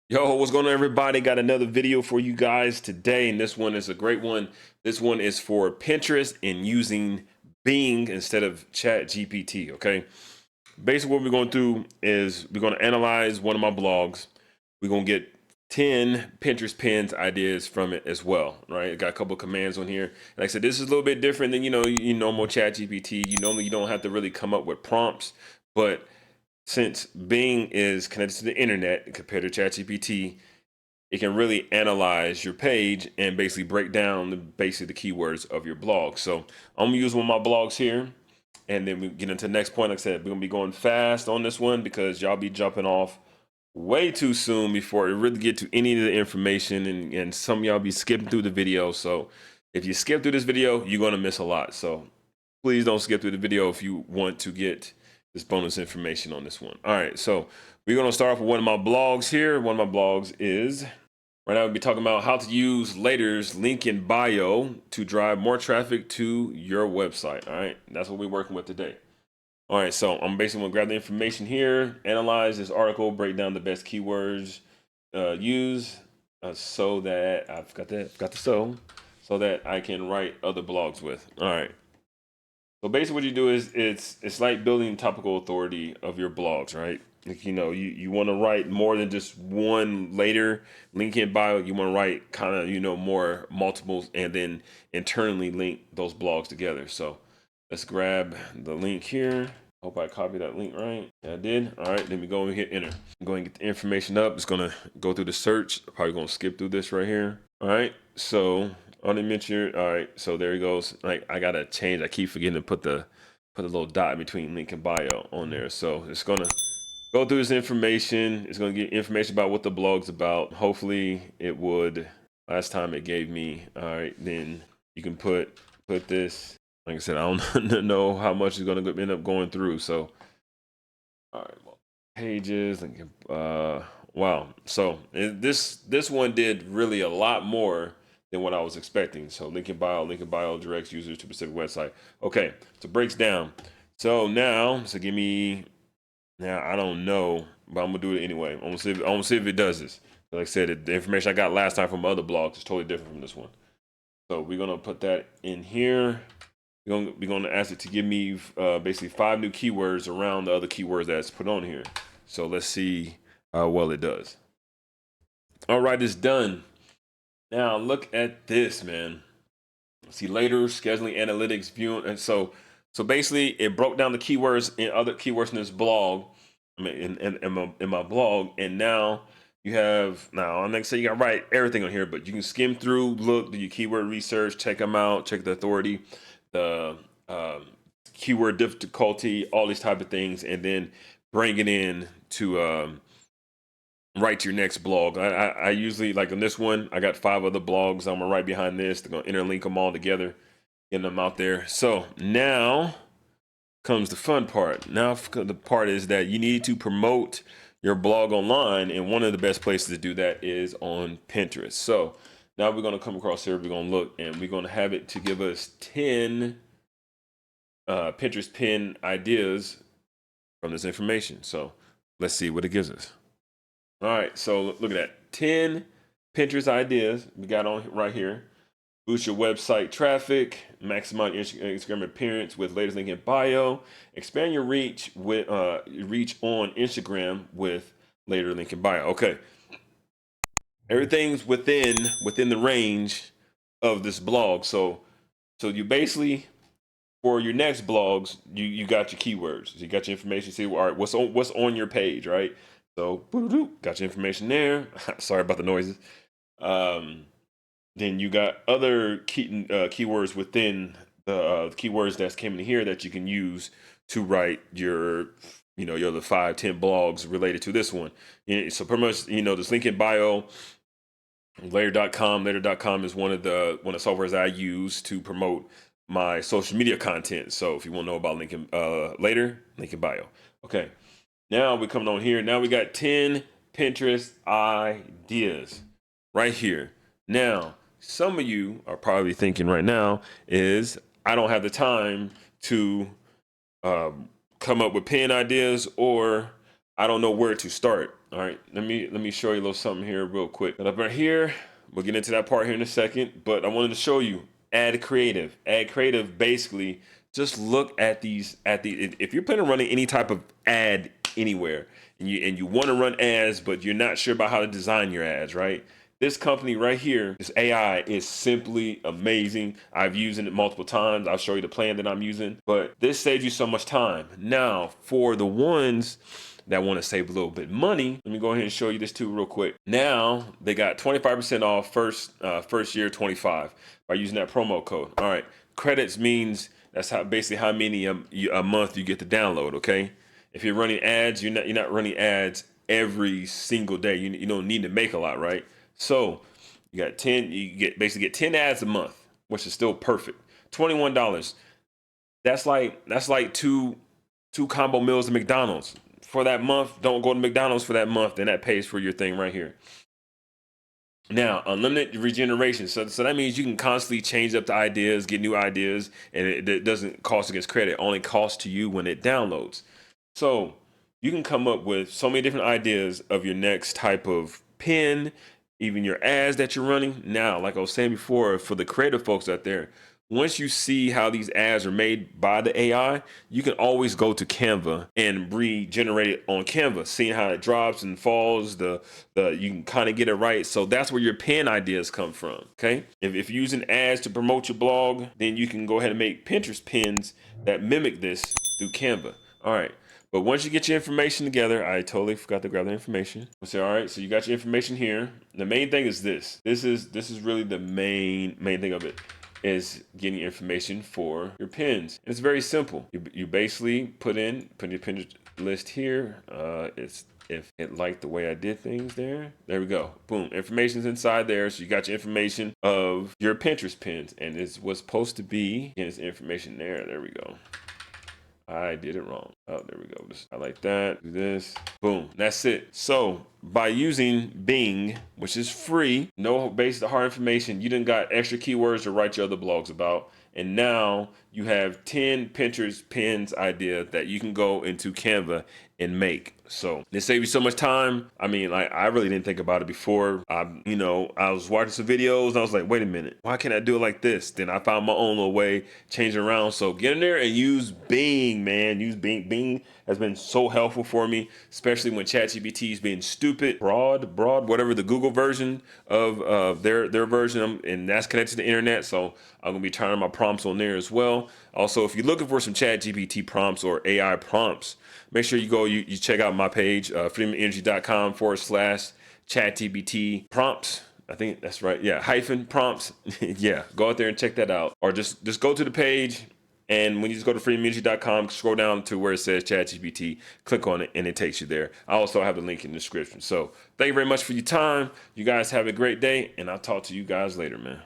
Yo, what's going on, everybody? Got another video for you guys today, and this one is a great one. This one is for Pinterest and using Bing instead of Chat GPT. Okay, basically, what we're going through is we're going to analyze one of my blogs. We're going to get 10 Pinterest pins ideas from it as well, right? I got a couple of commands on here. Like I said, this is a little bit different than normal Chat GPT. You don't have to really come up with prompts, but since Bing is connected to the internet compared to ChatGPT, it can really analyze your page and basically break down basically the keywords of your blog. So I'm gonna use one of my blogs here, and then we get into the next point. Like I said, we're gonna be going fast on this one because y'all be jumping off way too soon before it really get to any of the information, and some of y'all be skipping through the video. So if you skip through this video, you're gonna miss a lot. So please don't skip through the video if you want to get this bonus information on this one. All right, so we're gonna start off with one of my blogs here. One of my blogs is, right now we'll be talking about how to use Later's link in bio to drive more traffic to your website. All right, that's what we're working with today. All right, so I'm basically gonna grab the information here, analyze this article, break down the best keywords use so that I forgot the so that I can write other blogs with. All right. So basically, what you do is it's like building topical authority of your blogs, right? Like, you want to write more than just one later link in bio. You want to write kind of more multiples, and then internally link those blogs together. So let's grab the link here. Hope I copied that link right. Yeah, I did. All right, then we go and hit enter. I'm going to get the information up. It's gonna go through the search. Probably gonna skip through this right here. All right, so on the mention. All right, so there he goes. Like, I gotta change. I keep forgetting to put the little dot between link and bio on there. So it's gonna go through this information. It's gonna get information about what the blog's about. Hopefully it would. Last time it gave me. All right, then you can put this. Like I said, I don't know how much is gonna end up going through. So all right, well, pages and wow. So this one did really a lot more than what I was expecting. So link in bio directs users to a specific website. Okay, so it breaks down. So now, give me now. I don't know, but I'm gonna do it anyway. I'm gonna see if it does this. Like I said, the information I got last time from other blogs is totally different from this one. So we're gonna put that in here. We're gonna ask it to give me basically 5 new keywords around the other keywords that's put on here. So let's see how well it does. All right, it's done. Now look at this, man. See later, scheduling, analytics, viewing, and so basically it broke down the keywords in other keywords in this blog, I mean in my blog, and now you have now I'm not saying you gotta write everything on here, but you can skim through, look, do your keyword research, check them out, check the authority, the keyword difficulty, all these type of things, and then bring it in to write your next blog. I usually, like on this one, I got 5 other blogs I'm gonna write behind this. They're gonna interlink them all together, getting them out there. So now comes the fun part. Now the part is that you need to promote your blog online, and one of the best places to do that is on Pinterest. So now we're gonna come across here. We're gonna look, and we're gonna have it to give us 10 Pinterest pin ideas from this information. So let's see what it gives us. All right, so look at that. 10 Pinterest ideas we got on right here. Boost your website traffic, maximize Instagram appearance with latest link in bio, expand your reach with reach on Instagram with later link in bio. Okay, everything's within the range of this blog. So you basically, for your next blogs, you got your keywords. You got your information. See, all right, what's on your page, right? So got your information there. Sorry about the noises. Then you got other keywords within the keywords that's came in here that you can use to write your your other 5-10 blogs related to this one. So pretty much, this link in bio, later.com is one of the softwares I use to promote my social media content. So if you want to know about linking later, link in bio. Okay, now we're coming on here. Now we got 10 Pinterest ideas right here. Now some of you are probably thinking right now is, I don't have the time to come up with pin ideas, or I don't know where to start. All right, let me show you a little something here real quick. But up right here, we'll get into that part here in a second. But I wanted to show you ad creative. Ad creative basically just look at these if you're planning on running any type of ad anywhere and you want to run ads, but you're not sure about how to design your ads, right? This company right here, this AI is simply amazing. I've used it multiple times. I'll show you the plan that I'm using, but this saves you so much time. Now, for the ones that want to save a little bit of money, let me go ahead and show you this too real quick. Now, they got 25% off first year 25 by using that promo code. All right, credits means that's how basically how many a month you get to download, okay? If you're running ads, you're not running ads every single day. You don't need to make a lot, right? So you got 10, you basically get 10 ads a month, which is still perfect. $21. That's like two combo meals at McDonald's. For that month, don't go to McDonald's for that month, then that pays for your thing right here. Now, unlimited regeneration. So that means you can constantly change up the ideas, get new ideas, and it doesn't cost against credit. It only costs to you when it downloads. So you can come up with so many different ideas of your next type of pin, even your ads that you're running. Now, like I was saying before, for the creative folks out there, once you see how these ads are made by the AI, you can always go to Canva and regenerate it on Canva, seeing how it drops and falls. You can kind of get it right. So that's where your pin ideas come from. Okay. If you're using ads to promote your blog, then you can go ahead and make Pinterest pins that mimic this through Canva. All right. But once you get your information together, I totally forgot to grab the information. I say, all right, so you got your information here. The main thing is this. This is really the main thing of it, is getting information for your pins. And it's very simple. You basically put your Pinterest list here. If it liked the way I did things there we go. Boom, information's inside there. So you got your information of your Pinterest pins, and it's what's supposed to be. And it's information there. There we go. I did it wrong. Oh, there we go. I like that. Do this. Boom. That's it. So by using Bing, which is free, no basic hard information, you done got extra keywords to write your other blogs about. And now you have 10 Pinterest pins idea that you can go into Canva and make. So they save you so much time. I mean, like, I really didn't think about it before. I was watching some videos and I was like, wait a minute, why can't I do it like this? Then I found my own little way, change it around. So get in there and use Bing, man. Use Bing. Bing has been so helpful for me, especially when ChatGPT is being stupid, broad, whatever the Google version of their version, and that's connected to the internet. So I'm gonna be turning my prompts on there as well. Also, if you're looking for some ChatGPT prompts or AI prompts, make sure you check out my page, freedomenergy.com/ChatGPT prompts. I think that's right. Yeah, hyphen prompts. Yeah, go out there and check that out. Or just go to the page, and when you just go to freedomenergy.com, scroll down to where it says ChatGPT, click on it, and it takes you there. I also have the link in the description. So thank you very much for your time. You guys have a great day, and I'll talk to you guys later, man.